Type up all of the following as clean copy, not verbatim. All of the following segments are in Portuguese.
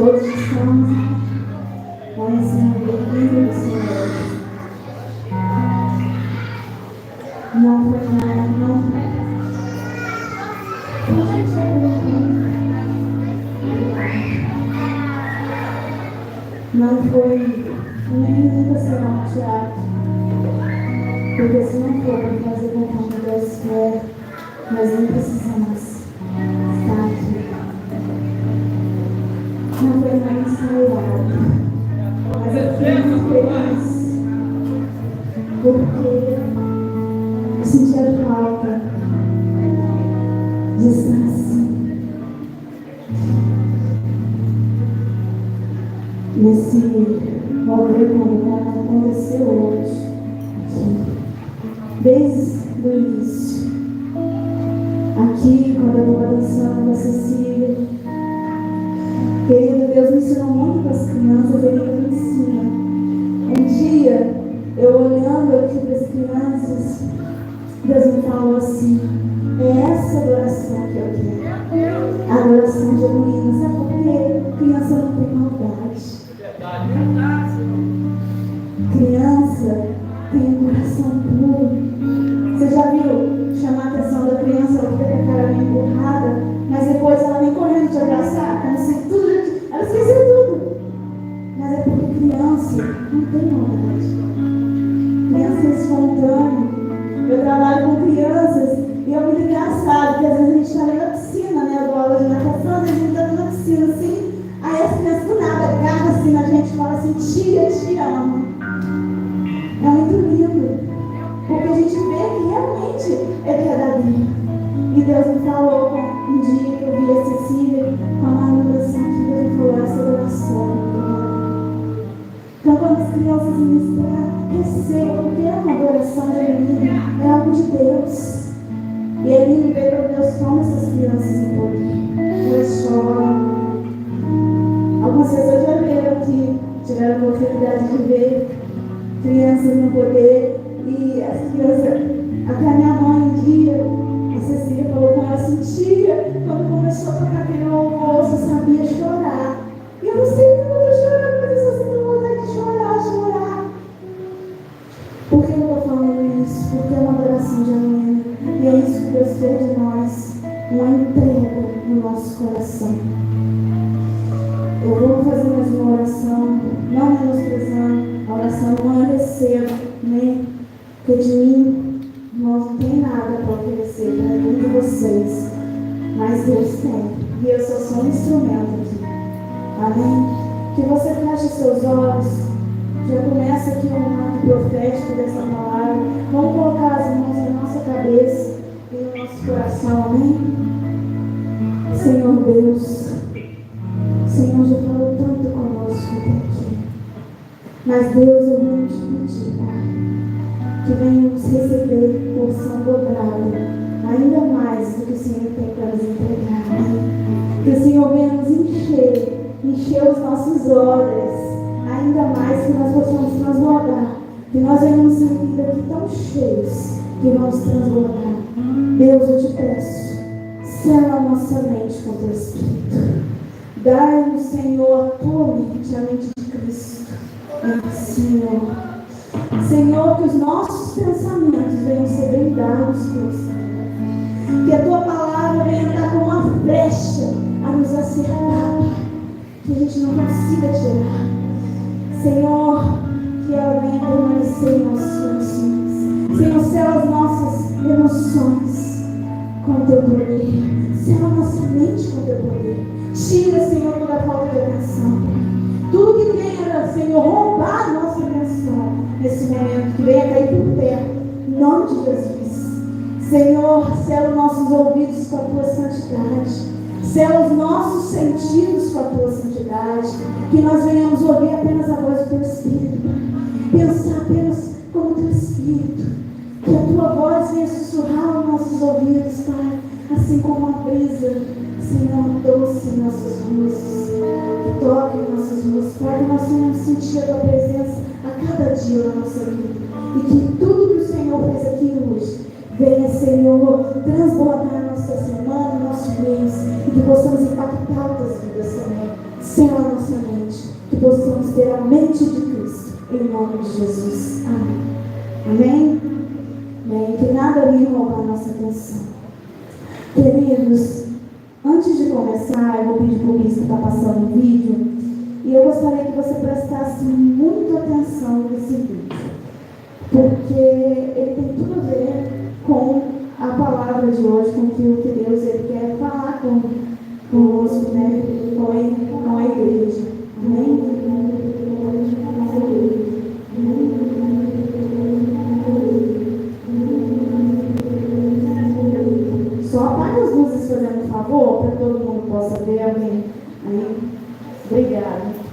Todos estamos conhecendo o livro do Senhor. Não foi nada, não foi nem nunca será um teatro. Porque se não for para fazer conforme Deus quer, nós nem precisamos estar aqui. Não foi nada ensaiado, mas eu fiquei muito feliz porque eu sentia falta de estar assim, nesse momento como aconteceu hoje, desde o início. Aqui, quando eu estava dançando a Cecília, querido, Deus me ensinou muito para as crianças, Ele me ensina. Um dia, eu olhando aqui para as crianças, Deus me falou assim: é essa adoração que eu quero. A adoração genuína. Sabe por quê? Criança não tem maldade. Criança tem um coração puro. Você já viu chamar a atenção da criança, ela fica com a cara meio borrada, mas depois ela vem correndo te abraçar, como se tudo, ela esqueceu tudo. Mas é porque criança não tem maldade. Criança é espontânea. Eu trabalho com crianças e é muito engraçado, porque às vezes a gente está ali na piscina, né? Eu dou aula de natação, às vezes a gente está na piscina assim, aí as crianças do nada agarram assim na gente e falam assim: tia, te amo. É muito lindo, porque a gente vê que realmente é verdadeiro. E Deus me falou um dia que eu vi a Cecília com a mão assim, que Deus me falou: essa adoração. Então, quando as crianças ministram, recebam, porque é uma adoração genuína, é algo de Deus. E Ele me vê para Deus toma essas crianças em poder. Elas choram. Algumas pessoas já viram que tiveram a oportunidade de ver crianças no poder. E as crianças, até a minha mãe um dia, a Cecília falou com ela assim: tia, quando começou a tocar aquele louvor, você sabia chorar. E eu não sei como eu estou chorando, mas eu só sinto vontade de chorar. Por que eu estou falando isso? Porque é uma adoração genuína. E é isso que Deus quer de nós, uma entrega no nosso coração. Eu vou fazer mais uma oração, não menosprezando, a oração não é receba, nem porque de mim não tem nada para oferecer para nenhum de vocês, mas Deus tem, e eu só sou um instrumento aqui. Amém? Que você feche seus olhos, já começa aqui um ato profético dessa palavra. Vamos colocar as mãos na nossa cabeça e no nosso coração. Amém? Senhor Deus, Senhor já falou tanto conosco até aqui, mas Deus, eu venho te pedir, Pai, que venhamos receber porção dobrada, ainda mais do que o Senhor tem para nos entregar. Amém? Que o Senhor venha nos encher os nossos odres, ainda mais que nós possamos transbordar, que nós venhamos sentir aqui tão cheios, que vamos transbordar. Deus, eu te peço, sela a nossa mente com o teu Espírito. Dai-nos, Senhor, a tua mente, a mente de Cristo. Senhor, Senhor, que os nossos pensamentos venham ser blindados pelo Senhor. Que a tua palavra venha estar como uma flecha a nos acertar, que a gente não consiga tirar. Senhor, que ela venha permanecer em nossos corações. Senhor, sela as nossas emoções com o teu poder. Sela a nossa mente com o teu poder. Tira, Senhor, toda a falta de atenção. Tudo que venha, Senhor, roubar a nossa atenção nesse momento, que venha cair por terra, em nome de Jesus. Senhor, sela os nossos ouvidos com a tua santidade. Sela os nossos sentidos com a tua santidade. Que nós venhamos ouvir apenas a voz do teu Espírito. Pensar apenas como o teu Espírito. Que a tua voz venha sussurrar aos nossos ouvidos, Pai. Assim como a brisa, Senhor, doce em nossas ruas. Que toque em nossas ruas, Pai. Que nós venhamos sentir a tua presença a cada dia na nossa vida. E que tudo que o Senhor fez aqui hoje venha, Senhor, transbordar a nossa semana, nosso mês, e que possamos impactar outras vidas também. Sela nossa mente, que possamos ter a mente de Cristo, em nome de Jesus. Amém. Amém? Amém. Que nada venha roubar a nossa atenção. Queridos, antes de começar, eu vou pedir para o bispo estar passando o vídeo, e eu gostaria que você prestasse muita atenção nesse vídeo, porque ele tem tudo a ver com a palavra de hoje, com o que Deus ele quer falar conosco, né? Com a igreja. Amém? Só apague as luzes fazendo um favor, para que todo mundo possa ver. Amém? Amém? Obrigada.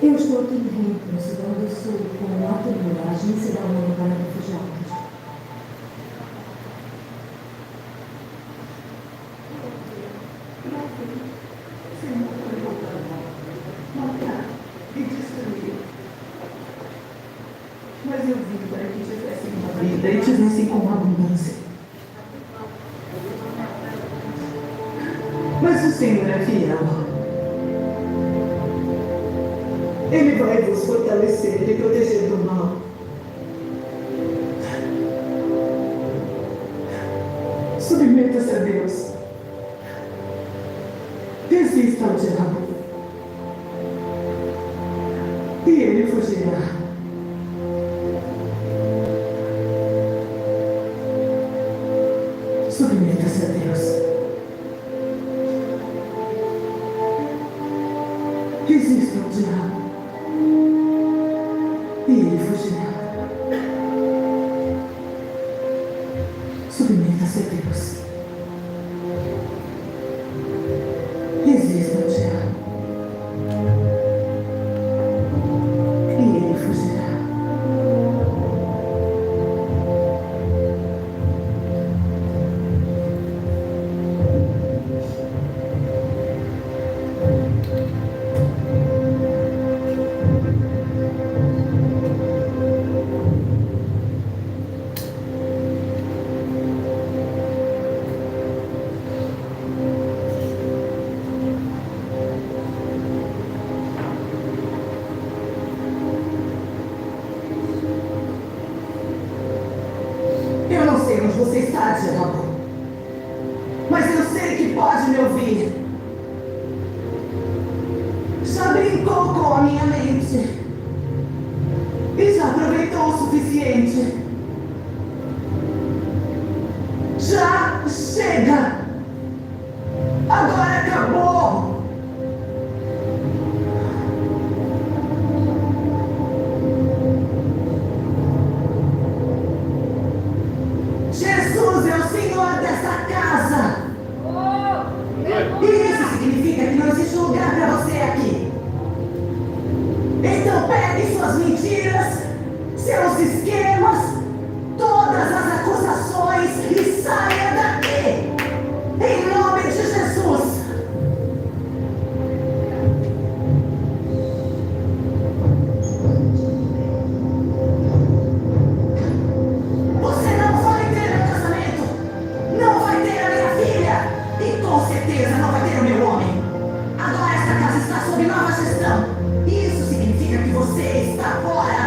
Eu estou aqui em Renton, Sudão do Sul, com um ato de morar, agência da ONU para refugiados. Mas eu vim para que tivessem uma vida e tivessem com abundância. Mas o Senhor é fiel. Ele vai vos fortalecer e proteger do mal. Submeta-se a Deus. Resista ao diabo. E ele fugirá. Submeta-se a Deus. Resista ao diabo. E ele fugirá. Submeta-se a Deus. Resista ao diabo. E ele fugirá. Eu não sei onde você está, diabo. Mas eu sei que pode me ouvir. Já brincou com a minha mente. E já aproveitou o suficiente. Já chega. Agora acabou. Jesus é o Senhor dessa casa. E isso significa que não existe lugar para você aqui. Então pegue suas mentiras, seus esquemas, todas as acusações e saia daqui. Em nome de Jesus. Você não vai ter meu casamento, não vai ter a minha filha e com certeza não vai ter o meu homem. Agora esta casa está sob nova gestão. Isso significa que você está fora.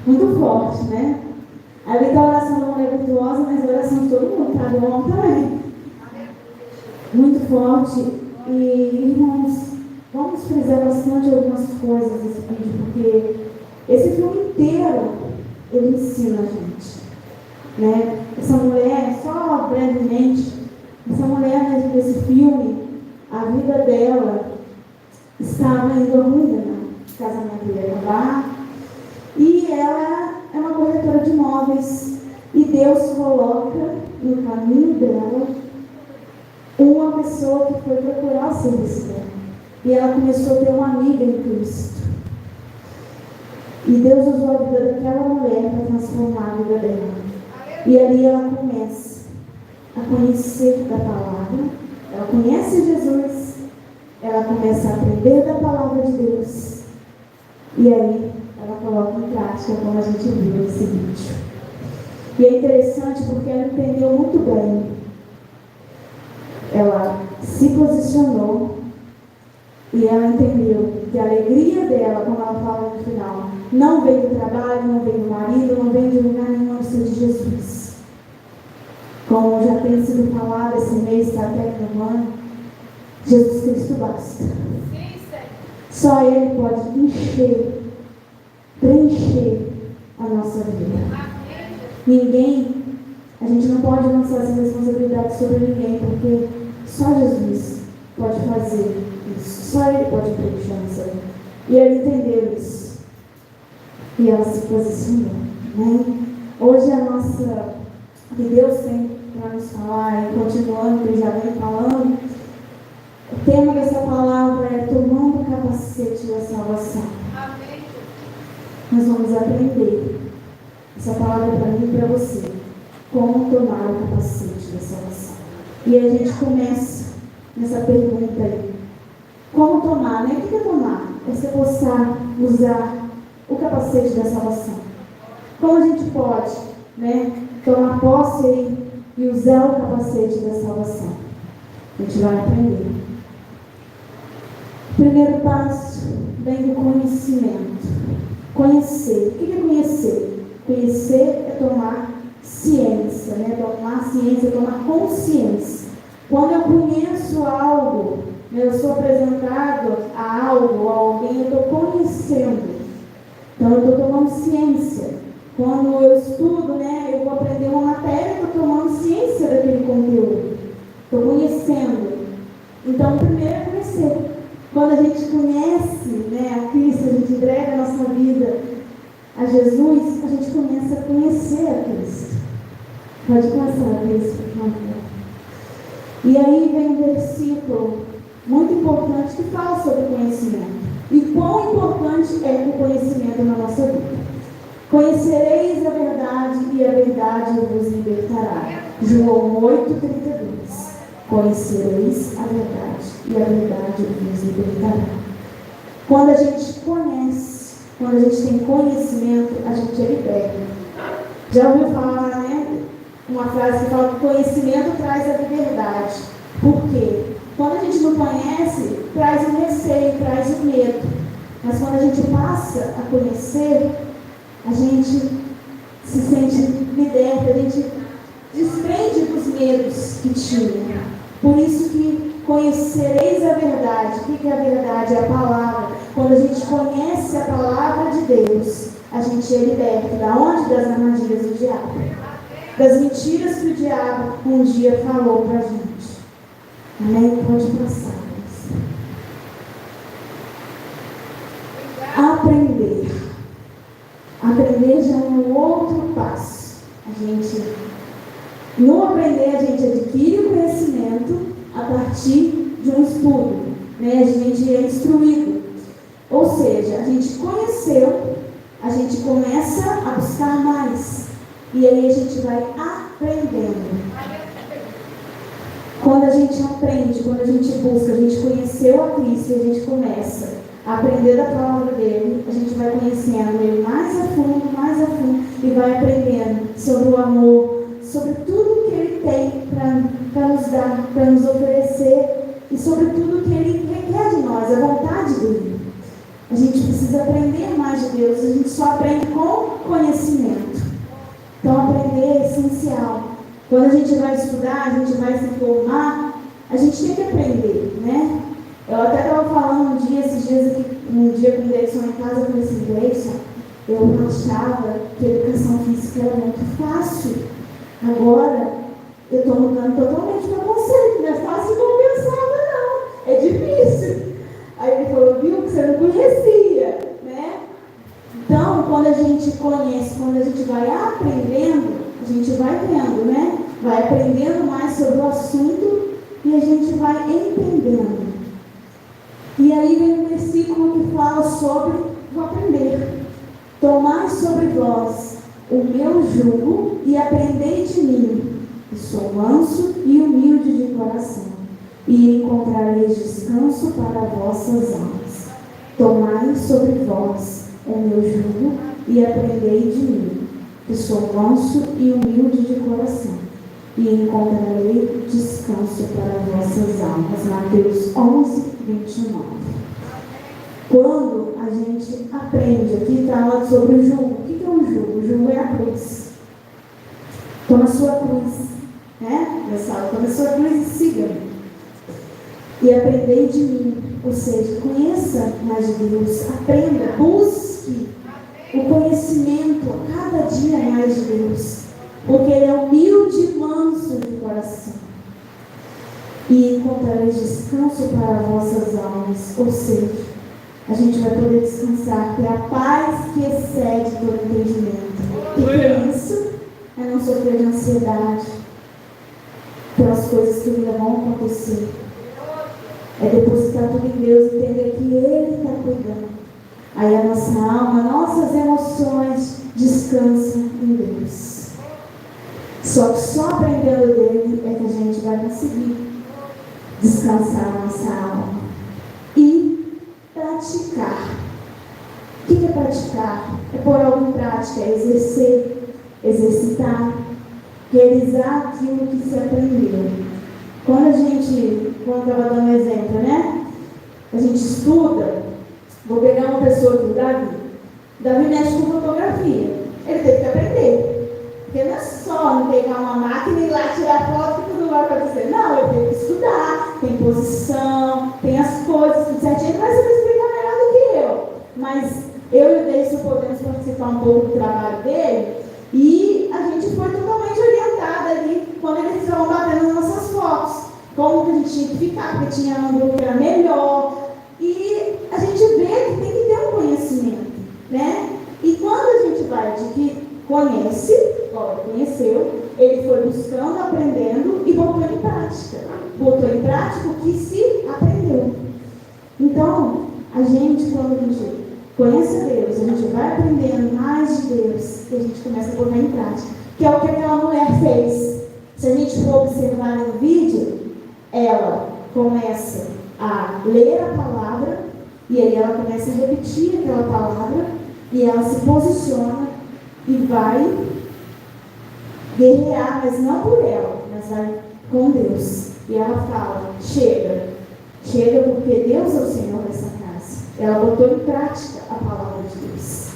muito forte, né? Ali está a oração da mulher virtuosa, mas a oração de todo mundo, tá bom também. Muito forte. E, irmãos, vamos frisar bastante algumas coisas desse vídeo, porque esse filme inteiro, ele ensina a gente, né? Essa mulher, só brevemente, essa mulher nesse filme, a vida dela estava indo ruim, né? O casamento ia acabar, e ela é uma corretora de imóveis, e Deus coloca no caminho dela uma pessoa que foi procurar o serviço dela, e ela começou a ter uma amiga em Cristo, e Deus usou a vida daquela mulher para transformar a vida dela, e ali ela começa a conhecer da palavra, ela conhece Jesus, ela começa a aprender da palavra de Deus, e aí ela coloca em prática, como a gente viu nesse vídeo. E é interessante porque ela entendeu muito bem, ela se posicionou e ela entendeu que a alegria dela, como ela fala no final, não vem do trabalho, não vem do marido, não vem de lugar nenhum, isso de Jesus. Como já tem sido falado esse mês, está até no ano, Jesus Cristo basta. Só Ele pode encher, preencher a nossa vida. Ninguém, a gente não pode lançar essa responsabilidade sobre ninguém, porque só Jesus pode fazer isso. Só Ele pode preencher a nossa vida. E ele entendeu isso. E ela se posicionou, né? Hoje a nossa, que Deus tem para nos falar, e continuando, que Ele já vem falando, o tema dessa palavra é tomando o capacete da salvação. Amém. Nós vamos aprender. Essa palavra é para mim e para você. Como tomar o capacete da salvação. E a gente começa nessa pergunta aí. Como tomar, né? O que é tomar? É você possar usar o capacete da salvação. Como a gente pode, né, tomar posse aí e usar o capacete da salvação? A gente vai aprender. O primeiro passo vem do conhecimento. Conhecer. O que é conhecer? Conhecer é tomar ciência, né? Tomar ciência, tomar consciência. Quando eu conheço algo, eu sou apresentado a algo, a alguém, eu estou conhecendo. Então eu estou tomando ciência. Quando eu estudo, né, eu vou aprender uma matéria, eu estou tomando ciência daquele conteúdo. Estou conhecendo. Então, primeiro é conhecer. Quando a gente conhece, né, a Cristo, a gente entrega a nossa vida a Jesus, a gente começa a conhecer a Cristo. Pode começar, Cristo, por favor. E aí vem um versículo muito importante que fala sobre conhecimento. E quão importante é o conhecimento na nossa vida. Conhecereis a verdade e a verdade vos libertará. João 8:32. Conhecereis a verdade e a verdade vos libertará. Quando a gente conhece, quando a gente tem conhecimento, a gente é liberto. Já ouviu falar, né? Uma frase que fala que conhecimento traz a liberdade. Por quê? Quando a gente não conhece, traz o receio, traz o medo. Mas quando a gente passa a conhecer, a gente se sente liberta, a gente desprende dos medos que tinha. Por isso que conhecereis a verdade. O que é a verdade? É a palavra. Quando a gente conhece a palavra de Deus, a gente é liberto. Da onde? Das armadilhas do diabo. Das mentiras que o diabo um dia falou para a gente. Amém? Pode passar. Aprender. Aprender já é um outro passo. A gente, no aprender, a gente adquire o conhecimento a partir de um estudo, né? A gente é instruído. Ou seja, a gente conheceu, a gente começa a buscar mais. E aí a gente vai aprendendo. Quando a gente aprende, quando a gente busca, a gente conheceu a Cristo e a gente começa a aprender da palavra dele, a gente vai conhecendo ele mais a fundo, e vai aprendendo sobre o amor, sobre tudo que ele tem para nos dar, para nos oferecer, e sobre tudo que ele requer de nós, a vontade dele. A gente precisa aprender mais de Deus. A gente só aprende com conhecimento. Então, aprender é essencial. Quando a gente vai estudar, a gente vai se formar, a gente tem que aprender, né? Eu até estava falando esses dias aqui, um dia com o Deison em casa, eu falei assim, Deison, eu achava que a educação física era muito fácil. Agora, eu estou mudando totalmente para conceito. Não é fácil como eu pensava, não. É difícil. Aí ele falou, viu, que você não conhecia, né? Então, quando a gente conhece, quando a gente vai aprendendo, a gente vai vendo, né? Vai aprendendo mais sobre o assunto e a gente vai entendendo. E aí vem um versículo que fala sobre, vou aprender. Tomai sobre vós o meu jugo e aprendei de mim, que sou manso e humilde de coração, e encontrareis descanso para vossas almas. Tomai sobre vós o meu jugo e aprendei de mim, que sou manso e humilde de coração, e encontrarei descanso para vossas almas. Mateus 11, 29. Quando a gente aprende, aqui fala sobre o jugo. O que é um jugo? O jugo é a cruz. Toma a sua cruz, né? Toma a sua cruz e siga-me. E aprendei de mim, ou seja, conheça mais de Deus, aprenda, busque o conhecimento a cada dia mais de Deus, porque Ele é humilde e manso de coração. E encontrareis descanso para vossas almas, ou seja, a gente vai poder descansar, ter a paz que excede todo entendimento. E por isso, é não sofrer de ansiedade pelas coisas que ainda vão acontecer. É depositar tudo em Deus e entender que Ele está cuidando. Aí a nossa alma, nossas emoções descansam em Deus. Só que só aprendendo dele é que a gente vai conseguir descansar a nossa alma. E praticar. O que é praticar? É pôr algo em prática, é exercer, exercitar, realizar aquilo que se aprendeu. Quando eu estava dando exemplo, né? A gente estuda, vou pegar uma pessoa aqui, o Davi. Davi mexe com fotografia. Ele teve que aprender. Porque não é só não pegar uma máquina e ir lá tirar foto que tudo vai acontecer. Não, ele teve que estudar, tem posição, tem as coisas, tudo certinho. Ele vai saber explicar melhor do que eu. Mas eu e o Deison podemos participar um pouco do trabalho dele. E a gente foi totalmente orientada ali quando eles estavam batendo nas nossas fotos. Como que a gente tinha que ficar, porque tinha um grupo que era melhor. E a gente vê que tem que ter um conhecimento, né? E quando a gente vai de que conhece, igual ele conheceu, ele foi buscando, aprendendo e botou em prática. Botou em prática o que se aprendeu. Então, a gente, quando a gente conhece Deus, a gente vai aprendendo mais de Deus e a gente começa a botar em prática. Que é o que aquela mulher fez. Se a gente for observar no vídeo, ela começa a ler a palavra e aí ela começa a repetir aquela palavra e ela se posiciona e vai guerrear, mas não por ela, mas vai com Deus. E ela fala, chega porque Deus é o Senhor dessa casa. Ela botou em prática a palavra de Deus.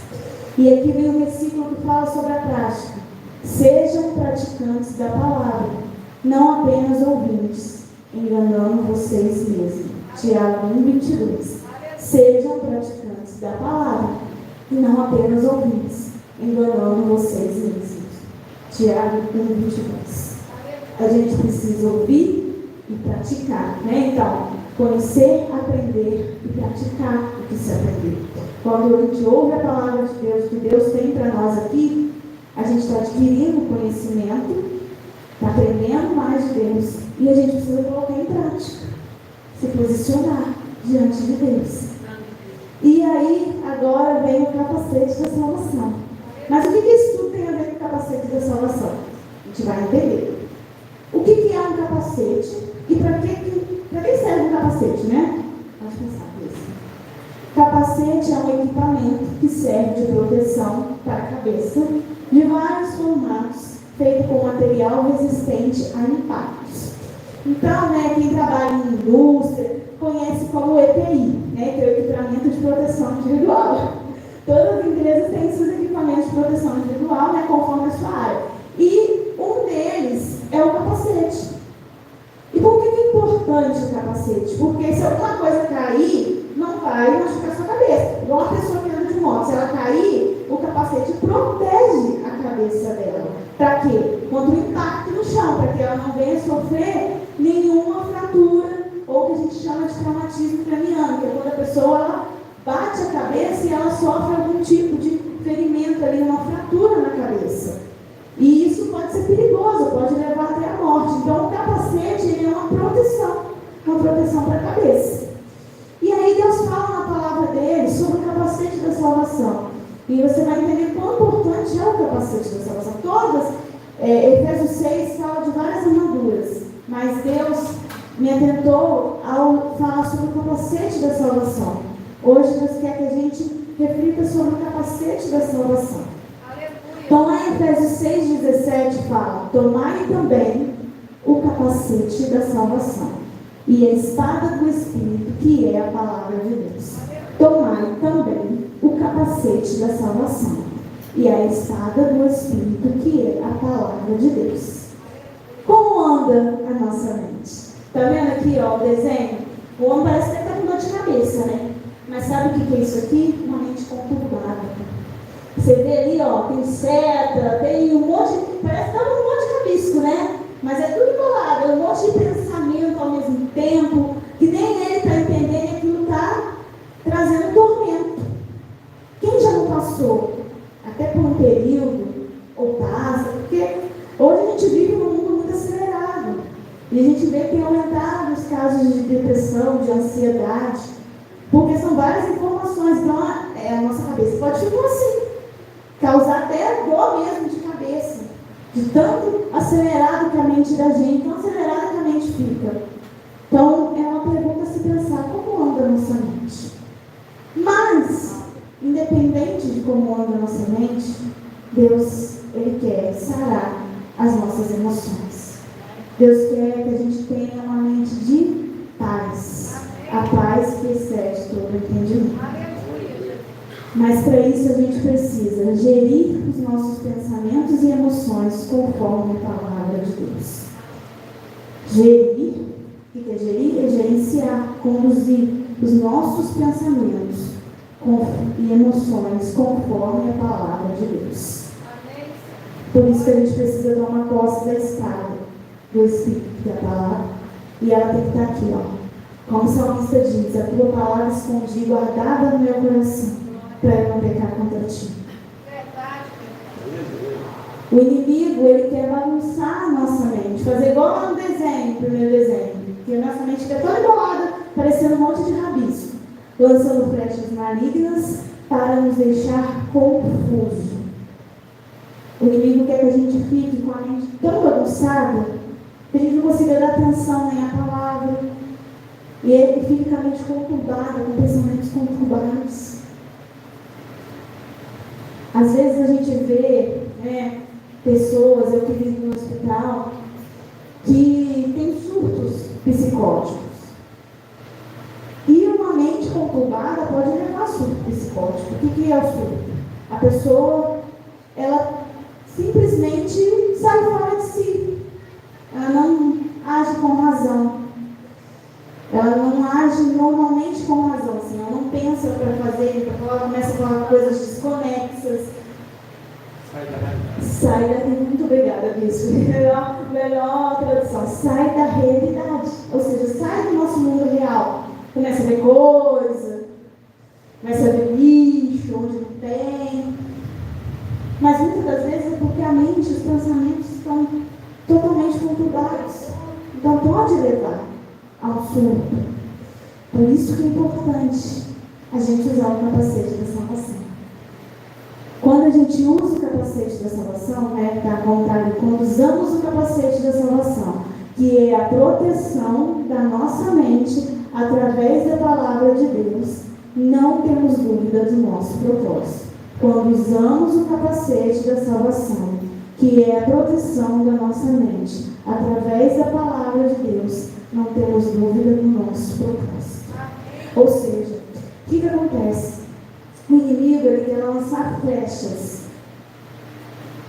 E aqui vem um versículo que fala sobre a prática. Sejam praticantes da palavra, não apenas ouvintes, enganando vocês mesmos. Tiago 1:22. Sejam praticantes da palavra e não apenas ouvintes, enganando vocês mesmos. Tiago 1:22. A gente precisa ouvir e praticar, né? Então, conhecer, aprender e praticar o que se aprendeu. Quando a gente ouve a palavra de Deus, que Deus tem para nós aqui, a gente está adquirindo conhecimento, está aprendendo mais de Deus e a gente precisa colocar em prática, se posicionar diante de Deus. E aí, agora vem o capacete da salvação. Mas o que isso tudo tem a ver com o capacete da salvação? A gente vai entender. O que é um capacete e para que serve um capacete, né? Pode pensar nisso. Capacete é um equipamento que serve de proteção para a cabeça, de vários formatos, feito com material resistente a impactos. Então, né, quem trabalha em indústria conhece como EPI, né, que é o equipamento de proteção individual. Todas as empresas têm seus equipamentos de proteção individual, né, conforme a sua área. E um deles é o capacete. E por que é importante o capacete? Porque se alguma coisa cair, não vai machucar a sua cabeça. Igual a pessoa que anda de moto, se ela cair, o capacete protege a cabeça dela. Para quê? Contra o impacto no chão, para que ela não venha sofrer nenhuma fratura, ou que a gente chama de traumatismo craniano, que é quando a pessoa ela bate a cabeça e ela sofre algum tipo de ferimento ali, uma fratura na cabeça. E isso pode ser perigoso, pode levar até a morte. Então o capacete ele é uma proteção para a cabeça. E aí Deus fala na palavra dele sobre o capacete da salvação. E você vai entender quão importante é o capacete da salvação. Efésios 6 fala de várias armaduras, mas Deus me atentou ao falar sobre o capacete da salvação. Hoje Deus quer que a gente reflita sobre o capacete da salvação. Então lá em Efésios 6,17 fala: tomai também o capacete da salvação e a espada do Espírito, que é a palavra de Deus. Tomai também o capacete da salvação e a espada do Espírito, que é a palavra de Deus. Como anda a nossa mente? Tá vendo aqui, ó, o desenho? O homem parece que está com dor de cabeça, né? Mas sabe o que é isso aqui? Uma mente conturbada. Você vê ali, ó, tem seta, tem um monte, parece que está um monte de rabisco, né? Mas é tudo embolado, é um monte de pensamento ao mesmo tempo, que nem ele está entendendo e aquilo está trazendo tormento. Quem já não passou, até por um período, ou passa, porque hoje a gente vive num mundo muito acelerado, e a gente vê que tem aumentado os casos de depressão, de ansiedade, porque são várias informações, então a nossa cabeça pode ficar assim, causar até dor mesmo de cabeça, de tanto acelerado que a mente da gente, tão acelerada que a mente fica. Então, é uma pergunta a se pensar: como anda a nossa mente? Mas, independente de como anda a nossa mente, Deus, Ele quer sarar as nossas emoções. Deus quer que a gente tenha uma mente de paz, a paz que excede todo entendimento. Mas para isso a gente precisa gerir os nossos pensamentos e emoções conforme a palavra de Deus. Gerir, o que é gerir? É gerenciar, conduzir os nossos pensamentos e emoções conforme a palavra de Deus. Por isso que a gente precisa tomar posse da espada do Espírito, da palavra, e ela tem que estar aqui, ó. Como o salmista diz: a tua palavra escondi, guardada no meu coração, para eu não pecar contra ti. O inimigo, ele quer bagunçar a nossa mente, fazer igual lá no desenho, primeiro desenho, que a nossa mente fica toda embolada, parecendo um monte de rabisco, lançando flechas malignas para nos deixar confuso. O inimigo quer que a gente fique com a mente tão bagunçada que a gente não consiga dar atenção nem à palavra, e ele fica com a mente conturbada, com pensamentos conturbados. Às vezes a gente vê, né, pessoas, eu que vivo no hospital, que tem surtos psicóticos. E uma mente conturbada pode levar a surto psicótico. O que é o surto? A pessoa, ela simplesmente sai fora de si. Ela não age com razão. Ela não age normalmente com razão, assim, ela não pensa para fazer, ela começa a falar coisas desconexas. Sai da realidade. Muito obrigada, Bispo. Melhor tradução. Sai da realidade. Ou seja, sai do nosso mundo real. Começa a ver coisa, começa a ver lixo onde não tem. Mas muitas das vezes é porque a mente, os pensamentos estão totalmente conturbados. Então pode levar ao surto. Por isso que é importante a gente usar o capacete da salvação. Quando a gente usa o capacete da salvação, né, está contrário, quando usamos o capacete da salvação, que é a proteção da nossa mente através da palavra de Deus, não temos dúvida do nosso propósito. Quando usamos o capacete da salvação, que é a proteção da nossa mente através da palavra de Deus, não temos dúvida do nosso propósito. Ou seja, que acontece? O inimigo, ele quer lançar flechas,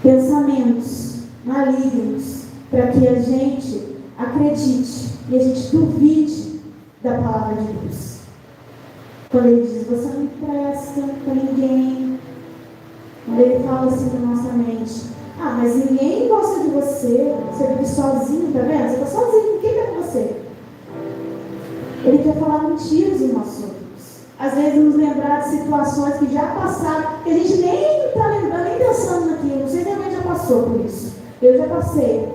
pensamentos malignos, para que a gente acredite e a gente duvide da palavra de Deus. Quando ele diz, você não presta para ninguém. Quando ele fala assim na nossa mente, mas ninguém gosta de você, você vive sozinho, tá vendo? Você está sozinho, ninguém quer com você. Ele quer falar mentiras em nossos ouvidos. Às vezes nos lembrar de situações que já passaram, que a gente nem está lembrando, nem pensando naquilo. Não sei se alguém já passou por isso. Eu já passei.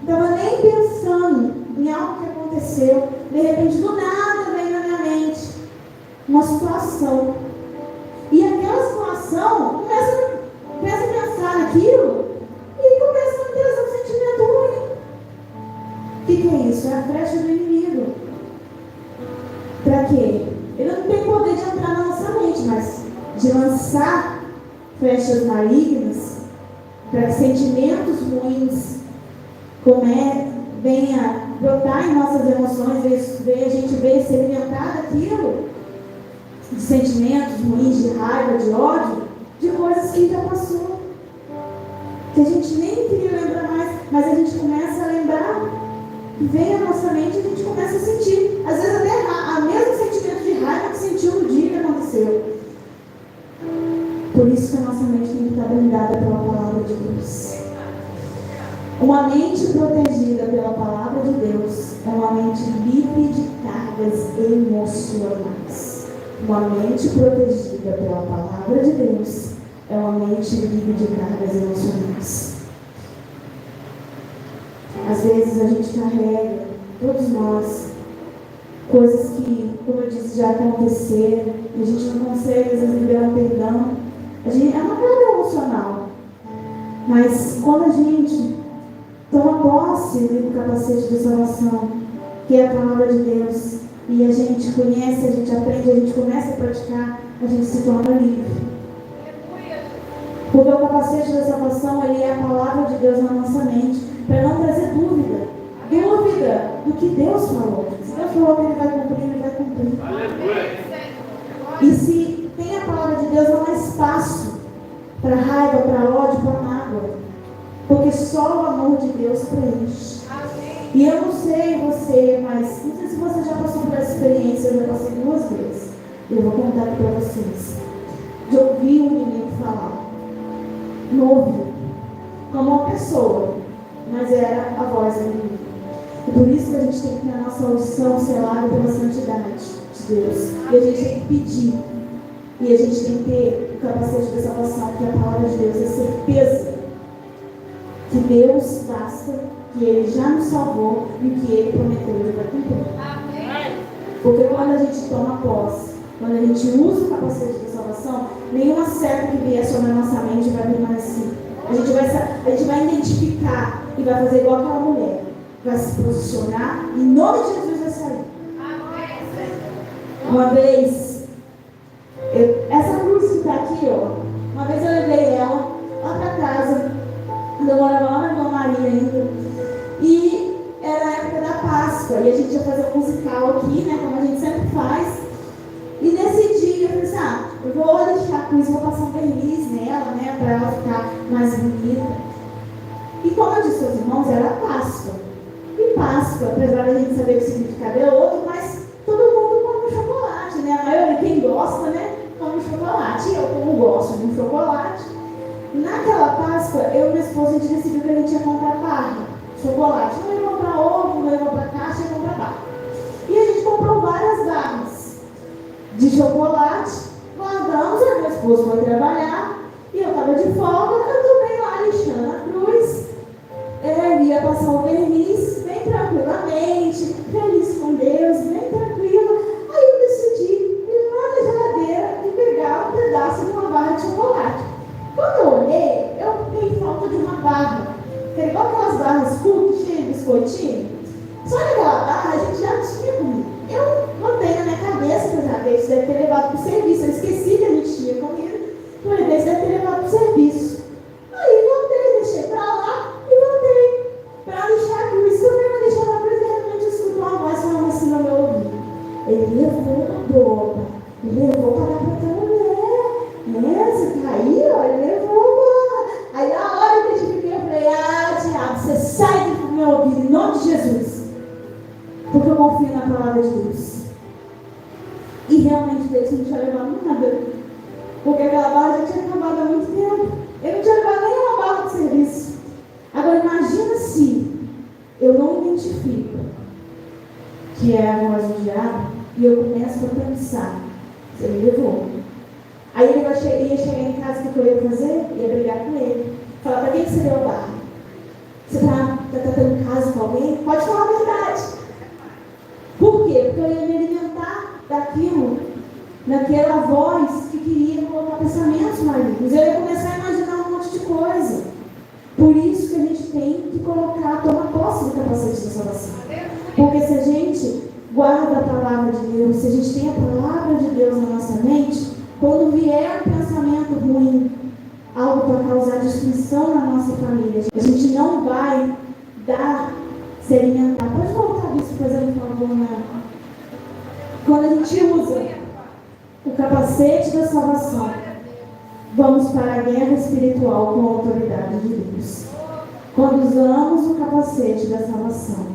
Não estava nem pensando em algo que aconteceu. De repente, do nada, veio na minha mente uma situação. E aquela situação, começa a pensar naquilo e começa a ter um sentimento ruim. O que é isso? É a flecha do inimigo. Para quê? Ele não tem poder de entrar na nossa mente, mas de lançar flechas malignas para que sentimentos ruins venha brotar em nossas emoções, a gente veja se alimentar daquilo, de sentimentos ruins, de raiva, de ódio, de coisas que já passou, que a gente nem queria lembrar mais, mas a gente começa a lembrar, e vem à nossa mente e a gente começa a sentir, às vezes até o mesmo sentimento de raiva que sentiu no dia que aconteceu. Por isso que a nossa mente tem que estar blindada pela palavra de Deus. Uma mente protegida pela palavra de Deus é uma mente livre de cargas emocionais. Uma mente protegida pela palavra de Deus é uma mente livre de cargas emocionais. Às vezes a gente carrega, todos nós, coisas que, como eu disse, já aconteceram, e a gente não consegue, às vezes, liberar perdão. É uma carga emocional. Mas quando a gente toma posse do capacete de salvação, que é a palavra de Deus, e a gente conhece, a gente aprende, a gente começa a praticar, a gente se torna livre. Porque o capacete da salvação, ele é a palavra de Deus na nossa mente, para não trazer dúvida do que Deus falou. Se Deus falou que ele vai cumprir, ele vai cumprir. E se tem a palavra de Deus, não há espaço para raiva, para ódio, para mágoa. Porque só o amor de Deus preenche. E eu não sei você, mas não sei se você já passou por essa experiência. Eu já passei 2 vezes. Eu vou contar aqui para vocês. De ouvir um menino falar. Novo. Como uma pessoa. Mas era a voz do menino. E por isso que a gente tem que ter a nossa audição selada pela santidade de Deus. E a gente tem que pedir. E a gente tem que ter o capacete da salvação, que é a palavra de Deus, a certeza que Deus basta, que Ele já nos salvou e o que Ele prometeu, Ele vai cumprir. Porque quando a gente toma posse, quando a gente usa o capacete da salvação, nenhuma seta que vier sobre a nossa mente vai permanecer. A gente vai identificar e vai fazer igual aquela mulher. Vai se posicionar e em nome de Jesus vai sair. Uma vez, essa cruz que está aqui, uma vez eu levei ela lá para casa. Eu morava lá na Irmã Maria ainda. E era a época da Páscoa. E a gente ia fazer um musical aqui, né? Como a gente sempre faz. E nesse dia eu pensei, eu vou deixar a cruz, vou passar um verniz nela, né? Para ela ficar mais bonita. E como eu disse aos irmãos, era Páscoa. E Páscoa, apesar da gente saber que o significado é outro, mas todo mundo come chocolate, né? A maioria, quem gosta, né? Come chocolate. Eu, como gosto de um chocolate. Naquela Páscoa, eu e minha esposa, a gente decidiu que a gente ia comprar barra, chocolate. Não ia comprar ovo, não ia comprar caixa, ia comprar barra. E a gente comprou várias barras de chocolate, guardamos, a minha esposa foi trabalhar, e eu estava de folga, eu também lá lixando a cruz, ia passar o verniz, bem tranquilamente, feliz com Deus, bem tranquilo. Aí eu decidi ir lá na geladeira e pegar um pedaço de uma barra de chocolate. Quando eu olhei, eu fiquei em falta de uma barra. Que era igual aquelas barras cookies, cheias de biscoitinho. Só naquela barra a gente já tinha comido. Eu botei na minha cabeça, apesar de deve ter levado para o serviço. Eu esqueci que a gente tinha comido. Falei, deve ter levado para o serviço. Aí voltei, deixei para lá e voltei para deixar a cruz. Quando eu deixei a cruz, de repente eu escuto uma voz falando assim no meu ouvido. Ele levou a dobra, tinha levado nada. Porque aquela barra já tinha acabado há muito tempo. Eu não tinha levado nenhuma barra de serviço. Agora imagina se eu não identifico que é a voz do diabo e eu começo a pensar, você me levou. Aí ele ia chegar em casa, o que eu ia fazer? Ia brigar com ele. Falar, para quem que você deu a barra? Você está tendo caso com alguém? Pode falar a verdade. Por quê? Porque eu ia me alimentar daquilo, naquela voz que queria colocar pensamentos malignos. Eu ia começar a imaginar um monte de coisa. Por isso que a gente tem que tomar posse do capacete da salvação. Porque se a gente guarda a palavra de Deus, se a gente tem a palavra de Deus na nossa mente, quando vier um pensamento ruim, algo para causar destruição na nossa família, a gente não vai se alimentar. Pode voltar isso, fazendo um favor, né? Quando a gente usa o capacete da salvação, vamos para a guerra espiritual com a autoridade de Deus. Quando usamos o capacete da salvação,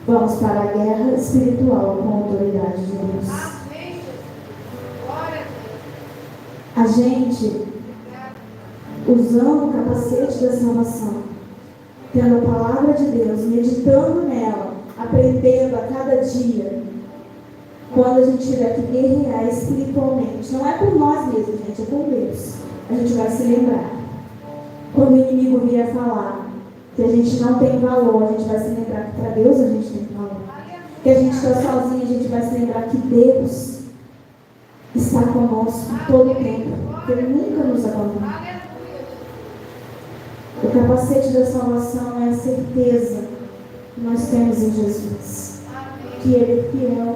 vamos para a guerra espiritual com a autoridade de Deus. A gente, usando o capacete da salvação, tendo a palavra de Deus, meditando nela, aprendendo a cada dia, quando a gente tiver que guerrear espiritualmente, não é por nós mesmos, gente, é por Deus, a gente vai se lembrar. Quando o inimigo vier falar que a gente não tem valor, a gente vai se lembrar que para Deus a gente tem valor. Que a gente está sozinho, a gente vai se lembrar que Deus está conosco todo o tempo, que Ele nunca nos abandona. O capacete da salvação é a certeza que nós temos em Jesus, que Ele é fiel.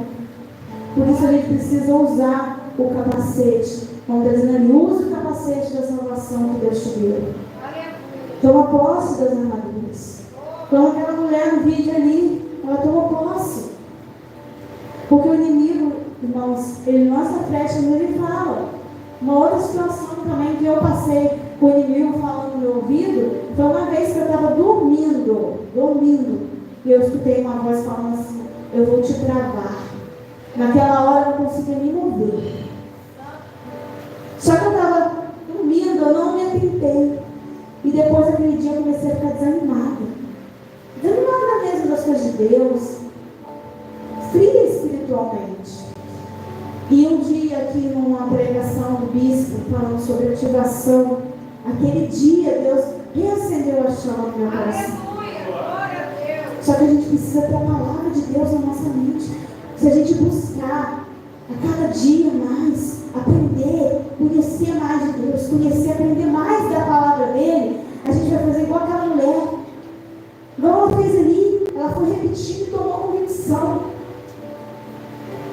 Por isso a gente precisa usar o capacete. Como está dizendo, use o capacete da salvação que Deus te deu. Toma posse das armaduras. Como aquela mulher no vídeo ali, ela tomou posse. Porque o inimigo, irmãos, ele lança flecha, mas ele fala. Uma outra situação também que eu passei com o inimigo falando no meu ouvido, foi uma vez que eu estava dormindo, e eu escutei uma voz falando assim, eu vou te travar. Naquela hora eu não conseguia me mover. Só que eu estava dormindo, eu não me atentei. E depois daquele dia eu comecei a ficar desanimada. Desanimada mesmo das coisas de Deus. Fria espiritualmente. E um dia aqui numa pregação do bispo, falando sobre ativação, aquele dia Deus reacendeu a chama no meu coração. Só que a gente precisa ter a palavra de Deus na nossa mente. Se a gente buscar a cada dia mais, aprender, conhecer mais de Deus, aprender mais da palavra dele, a gente vai fazer igual aquela mulher. Igual ela fez ali, ela foi repetindo e tomou convicção.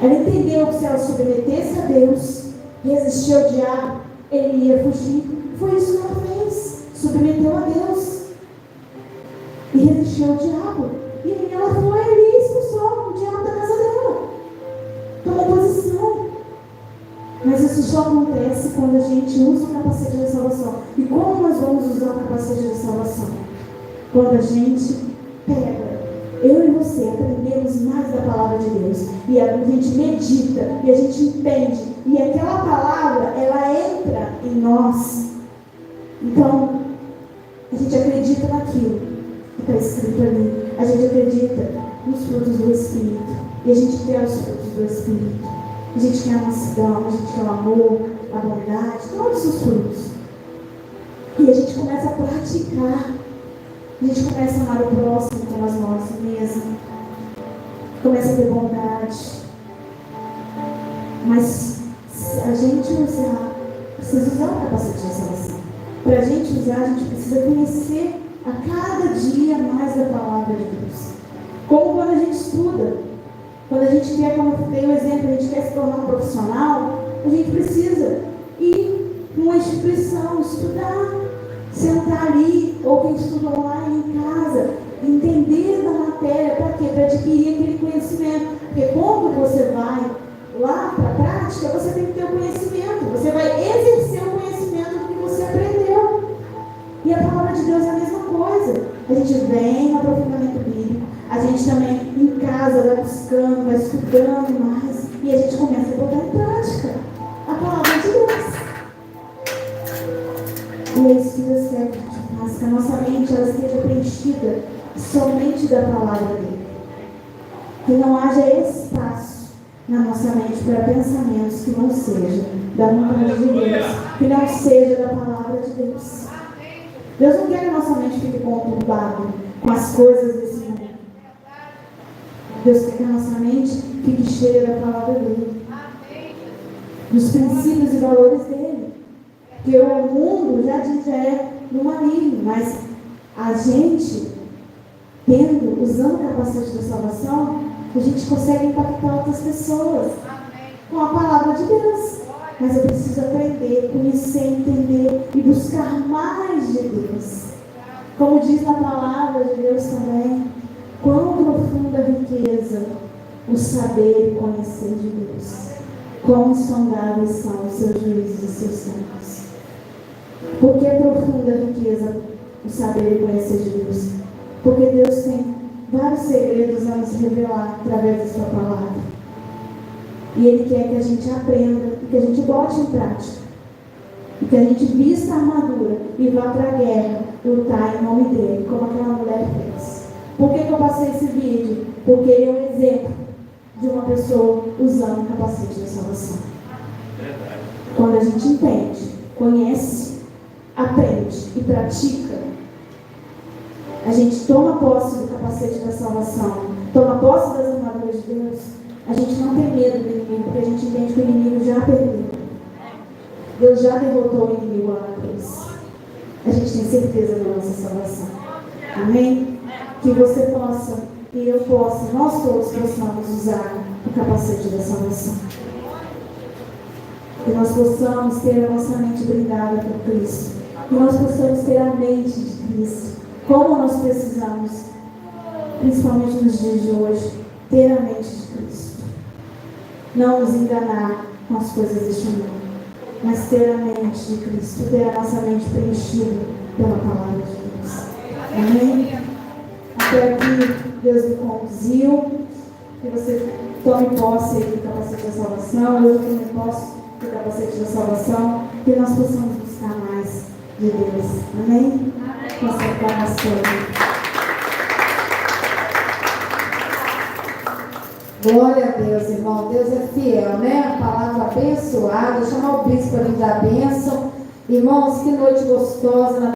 Ela entendeu que se ela submetesse a Deus, resistir ao diabo, ele ia fugir. Foi isso que ela fez. Submeteu a Deus e resistiu ao diabo. E aí ela foi ali e expulsou o diabo da casa dela. Tomou posição. Mas isso só acontece quando a gente usa o capacete da salvação. E como nós vamos usar o capacete da salvação? Quando a gente pega, eu e você, aprendemos mais da palavra de Deus. E a gente medita, e a gente entende. E aquela palavra, ela entra em nós. Então, a gente acredita naquilo que está escrito ali. A gente acredita nos frutos do Espírito. E a gente quer os frutos do Espírito. A gente quer a mansidão, a gente quer o amor, a bondade, todos os frutos. E a gente começa a praticar. A gente começa a amar o próximo como nós mesmos. Começa a ter bondade. Mas a gente precisa usar o capacete da salvação. Para a gente usar, a gente precisa conhecer a cada dia mais a palavra de Deus. Como quando a gente estuda. Quando a gente quer, como eu dei um exemplo, a gente quer se tornar um profissional, a gente precisa ir numa instituição, estudar, sentar ali, ou quem estuda online em casa, entender da matéria, para quê? Para adquirir aquele conhecimento. Porque quando você vai lá para a prática, você tem que ter o conhecimento, você vai exercer o conhecimento do que você aprendeu. E a palavra de Deus é a mesma coisa. A gente vem no aprofundamento bíblico, a gente também em casa vai buscando, vai estudando mais, e a gente começa a botar em prática. A palavra é isso que Deus quer que a nossa mente ela esteja preenchida somente da palavra dele. Que não haja espaço na nossa mente para pensamentos que não sejam da vontade de Deus, que não seja da palavra de Deus. Deus não quer que a nossa mente fique conturbada com as coisas desse mundo. Deus quer que a nossa mente fique cheia da palavra dele, dos princípios e valores dele. Porque o mundo já é no maligno, mas a gente, usando o capacete da salvação, a gente consegue impactar outras pessoas com a palavra de Deus. Mas eu preciso aprender, conhecer, entender e buscar mais de Deus. Como diz na palavra de Deus também, quão profunda riqueza o saber e conhecer de Deus. Quão insondáveis são os seus juízos e seus tempos. Por que profunda riqueza o saber e conhecer de Deus? Porque Deus tem vários segredos a nos revelar através da sua palavra. E Ele quer que a gente aprenda e que a gente bote em prática. E que a gente vista a armadura e vá para a guerra lutar em nome dele, como aquela mulher fez. Por que eu passei esse vídeo? Porque ele é um exemplo de uma pessoa usando o capacete da salvação. Quando a gente entende, conhece, aprende e pratica, a gente toma posse do capacete da salvação, toma posse das armaduras de Deus, a gente não tem medo do inimigo, porque a gente entende que o inimigo já perdeu. Deus já derrotou o inimigo lá na cruz. A gente tem certeza da nossa salvação. Amém? Que você possa, e eu possa, nós todos possamos usar o capacete da salvação. Que nós possamos ter a nossa mente blindada por Cristo. Que nós possamos ter a mente de Cristo. Como nós precisamos, principalmente nos dias de hoje, ter a mente de Cristo. Não nos enganar com as coisas deste mundo, mas ter a mente de Cristo, ter a nossa mente preenchida pela palavra de Deus. Amém? Até aqui Deus me conduziu, que você tome posse do capacete da salvação, eu tome posse do capacete da salvação, que nós possamos buscar mais de Deus. Amém? Nossa palma. Glória a Deus, irmão. Deus é fiel, né? A palavra abençoada. Vou chamar o bispo para lhe dar a bênção. Irmãos, que noite gostosa.